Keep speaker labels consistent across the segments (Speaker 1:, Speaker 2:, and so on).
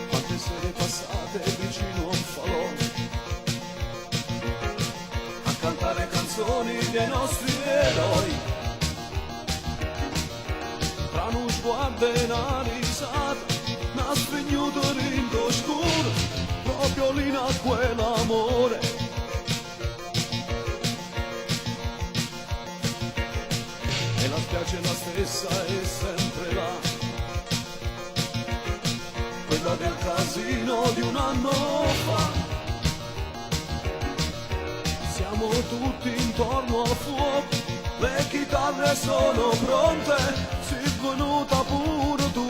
Speaker 1: Quante sere passate vicino a un falò a cantare canzoni dei nostri eroi, tra uno sguardo e una risata, una stregnuto rindo scuro, proprio lì nacque l'amore. E la spiaggia è la stessa, è sempre là, quella del casino di un anno fa. Siamo tutti intorno al fuoco, le chitarre sono pronte, sei venuta pure tu.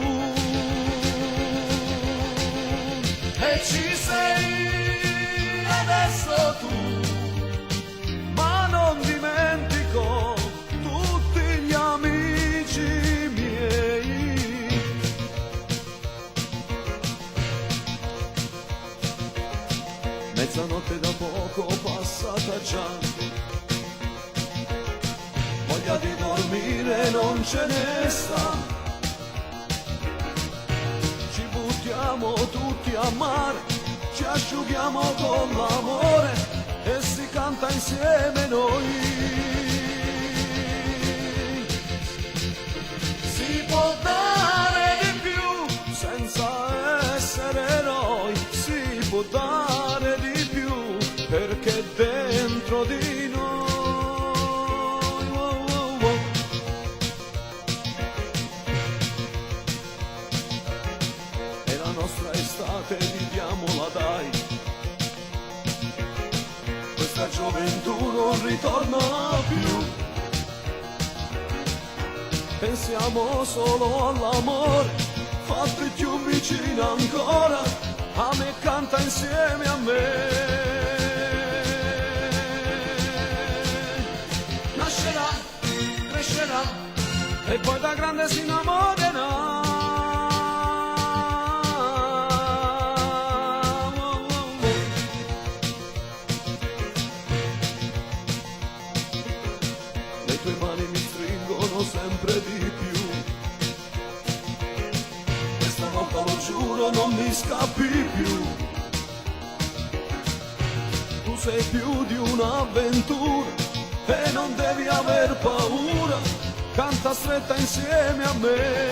Speaker 1: E ci sei adesso tu, ma non dimentico tutti gli amici miei. Mezzanotte da poco passata già, voglia di dormire non ce ne sta. Ci buttiamo tutti a mare, ci asciughiamo con l'amore e si canta insieme noi. Si può dare di più senza essere eroi, si può dare di più perché dentro di noi. E la nostra estate viviamola dai, questa gioventù non ritorna più. Pensiamo solo all'amore, fatti più vicino ancora, a me canta insieme a me. Nascerà, crescerà e poi da grande si innamorerà. Le tue mani mi stringono sempre di più, questa volta lo giuro non mi scappi più. Tu sei più di un'avventura e non devi aver paura, canta stretta insieme a me.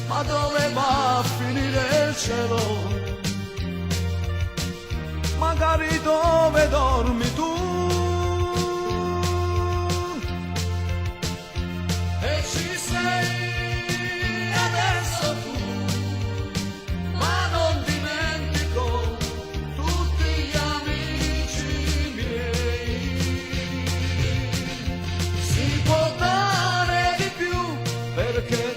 Speaker 1: Ma dove va a finire il cielo? Magari dove dormi tu? E ci sei adesso tu, ma non dimentico tutti gli amici miei. Si può dare di più perché